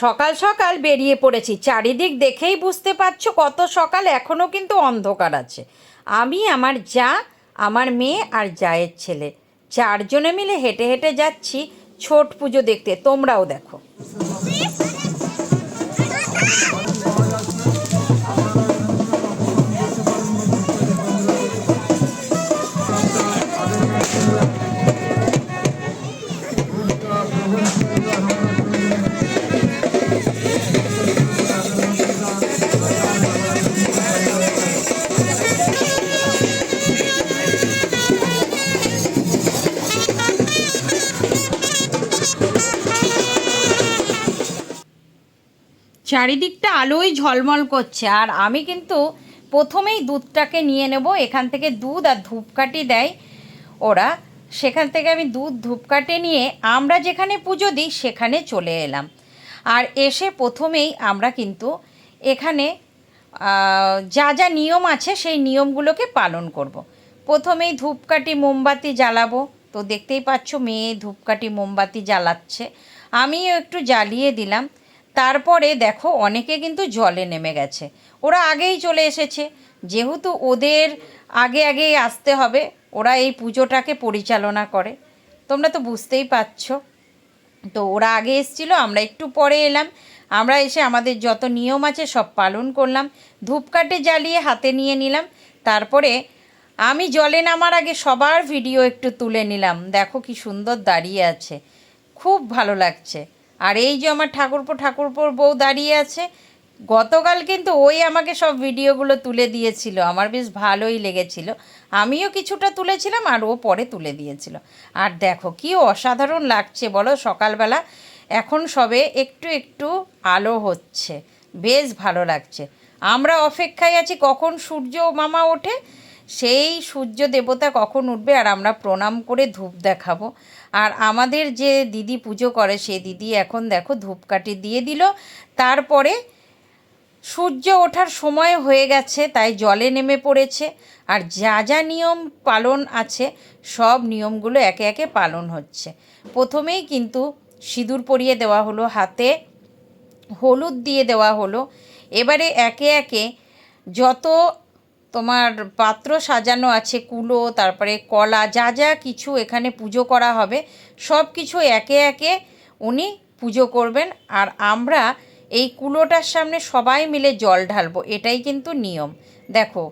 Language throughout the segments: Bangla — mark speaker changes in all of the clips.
Speaker 1: সকাল সকাল বেরিয়ে পড়েছি, চারিদিক দেখেই বুঝতে পারছো কত সকাল, এখনও কিন্তু অন্ধকার আছে। আমি, আমার যা, আমার মেয়ে আর জায়ের ছেলে, চারজনে মিলে হেঁটে হেঁটে যাচ্ছি ছট পুজো দেখতে। তোমরাও দেখো। চারিদিকটা আলোয় ঝলমল করছে, আর আমি কিন্তু প্রথমেই দুধটাকে নিয়ে নেব। এখান থেকে দুধ আর ধূপকাঠি দেয় ওরা, সেখান থেকে আমি দুধ ধূপকাঠি নিয়ে আমরা যেখানে পুজো দিই সেখানে চলে এলাম। আর এসে প্রথমেই আমরা কিন্তু এখানে যা যা নিয়ম আছে সেই নিয়মগুলোকে পালন করব। প্রথমেই ধূপকাঠি মোমবাতি জ্বালাবো। তো দেখতেই পাচ্ছ মেয়ে ধূপকাঠি মোমবাতি জ্বালাচ্ছে, আমিও একটু জ্বালিয়ে দিলাম। তারপরে দেখো অনেকে কিন্তু জলে নেমে গেছে, ওরা আগেই চলে এসেছে, যেহেতু ওদের আগে আগেই আসতে হবে, ওরা এই পুজোটাকে পরিচালনা করে, তোমরা তো বুঝতেই পারছো। তো ওরা আগে এসেছিলো, আমরা একটু পরে এলাম। আমরা এসে আমাদের যত নিয়ম আছে সব পালন করলাম, ধূপকাঠি জ্বালিয়ে হাতে নিয়ে নিলাম। তারপরে আমি জলে নামার আগে সবার ভিডিও একটু তুলে নিলাম। দেখো কি সুন্দর দাঁড়িয়ে আছে, খুব ভালো লাগছে। আর এই যে আমার ঠাকুরপোর বউ দাঁড়িয়ে আছে, গতকাল কিন্তু ওই আমাকে সব ভিডিওগুলো তুলে দিয়েছিল, আমার বেশ ভালোই লেগেছিল। আমিও কিছুটা তুলেছিলাম আর ও পরে তুলে দিয়েছিল। আর দেখো কি অসাধারণ লাগছে বলো, সকালবেলা এখন সবে একটু একটু আলো হচ্ছে, বেশ ভালো লাগছে। আমরা অপেক্ষায় আছি কখন সূর্য মামা ওঠে, সেই সূর্য দেবতা কখন উঠবে আর আমরা প্রণাম করে ধূপ দেখাবো। আর আমাদের যে দিদি পুজো করে সে দিদি এখন দেখো ধূপকাঠি দিয়ে দিল। তারপরে সূর্য ওঠার সময় হয়ে গেছে, তাই জলে নেমে পড়েছে। আর যা যা নিয়ম পালন আছে সব নিয়মগুলো একে একে পালন হচ্ছে। প্রথমেই কিন্তু সিঁদুর পরিয়ে দেওয়া হলো, হাতে হলুদ দিয়ে দেওয়া হলো। এবারে একে একে যত তোমার পাত্র সাজানো আছে, কুলো, তারপরে কলা, যা যা কিছু এখানে পুজো করা হবে সব কিছু একে একে উনি পুজো করবেন। আর আমরা এই কুলোটার সামনে সবাই মিলে জল ঢালবো, এটাই কিন্তু নিয়ম। দেখো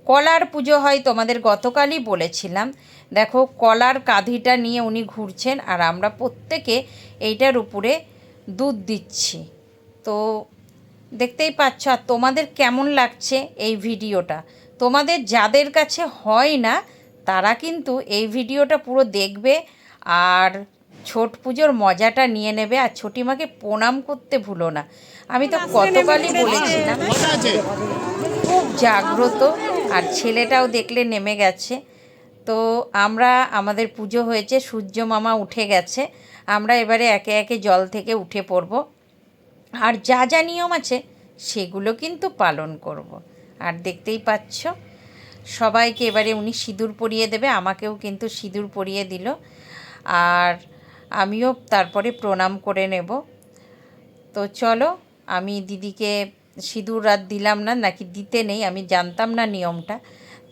Speaker 1: কলার পুজো হয়, তোমাদের গতকালই বলেছিলাম। দেখো কলার কাঁধিটা নিয়ে উনি ঘুরছেন আর আমরা প্রত্যেকে এইটার উপরে দুধ দিচ্ছি। তো দেখতেই পাচ্ছ। আর তোমাদের কেমন লাগছে এই ভিডিওটা, তোমাদের যাদের কাছে হয় না তারা কিন্তু এই ভিডিওটা পুরো দেখবে আর ছট পুজোর মজাটা নিয়ে নেবে। আর ছোটিমাকে প্রণাম করতে ভুলো না, আমি তো গতকালই বলেছিলাম খুব জাগ্রত। আর ছেলেটাও দেখলে নেমে গেছে। তো আমরা, আমাদের পুজো হয়েছে, সূর্য মামা উঠে গেছে, আমরা এবারে একে একে জল থেকে উঠে পড়ব। আর যা যা নিয়ম আছে সেগুলো কিন্তু পালন করব। আর দেখতেই পাচ্ছ সবাইকে এবারে উনি সিঁদুর পরিয়ে দেবে, আমাকেও কিন্তু সিঁদুর পরিয়ে দিল। আর আমিও তারপরে প্রণাম করে নেব। তো চলো, আমি দিদিকে সিঁদুর আর দিলাম না, নাকি দিতে নেই আমি জানতাম না নিয়মটা,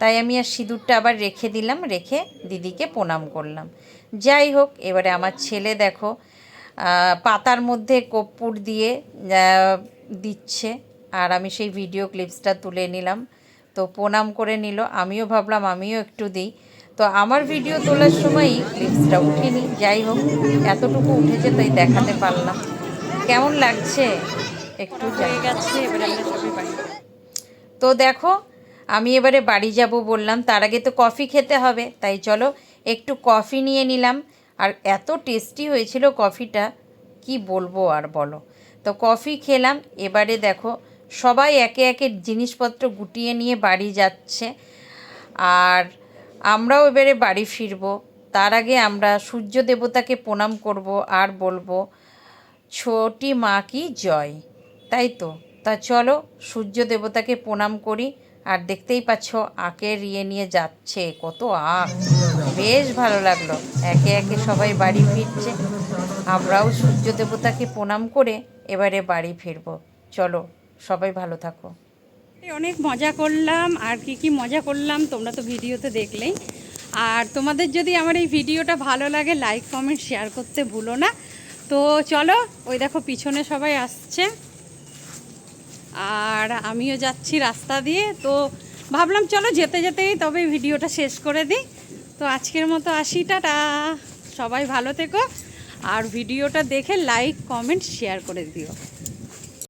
Speaker 1: তাই আমি আর সিঁদুরটা আবার রেখে দিলাম, রেখে দিদিকে প্রণাম করলাম। যাই হোক, এবারে আমার ছেলে দেখো পাতার মধ্যে কর্পূর দিয়ে দিচ্ছে, আর আমি সেই ভিডিও ক্লিপসটা তুলে নিলাম। তো প্রণাম করে নিল, আমিও ভাবলাম আমিও একটু দিই। তো আমার ভিডিও তোলার সময়ই ক্লিপসটা উঠিনি, যাই হোক এতটুকু উঠেছে তাই দেখাতে পারলাম। কেমন লাগছে একটু হয়ে গেছে, এবারে আমরা সবাই বাড়ি। তো দেখো আমি এবারে বাড়ি যাব বললাম, তার আগে তো কফি খেতে হবে, তাই চলো একটু কফি নিয়ে নিলাম। আর এত টেস্টি হয়েছিল কফিটা, কি বলবো আর বলো। তো কফি খেলাম। এবারে দেখো সবাই একে একে জিনিসপত্র গুটিয়ে নিয়ে বাড়ি যাচ্ছে, আর আমরাও এবারে বাড়ি ফিরবো। তার আগে আমরা সূর্য দেবতাকে প্রণাম করব আর বলবো ছোটি মা কি জয়, তাই তো। তা চলো সূর্য দেবতাকে প্রণাম করি। আর দেখতেই পাচ্ছ আঁকের নিয়ে যাচ্ছে, কত আঁক, বেশ ভালো লাগলো। একে একে সবাই বাড়ি ফিরছে, আমরাও সূর্য দেবতাকে প্রণাম করে এবারে বাড়ি ফিরবো। চলো, সবাই ভালো থাকো। অনেক মজা করলাম, আর কি মজা করলাম তোমরা তো ভিডিওতে দেখলেই। আর তোমাদের যদি আমার এই ভিডিওটা ভালো লাগে, লাইক কমেন্ট শেয়ার করতে ভুলো না। তো চলো, ওই দেখো পিছনে সবাই আসছে আর আমিও যাচ্ছি রাস্তা দিয়ে। তো ভাবলাম চলো যেতে যেতেই তবে ভিডিওটা শেষ করে দিই। তো আজকের মতো আসি, টাটা। সবাই ভালো থেকো আর ভিডিওটা দেখে লাইক কমেন্ট শেয়ার করে দিও।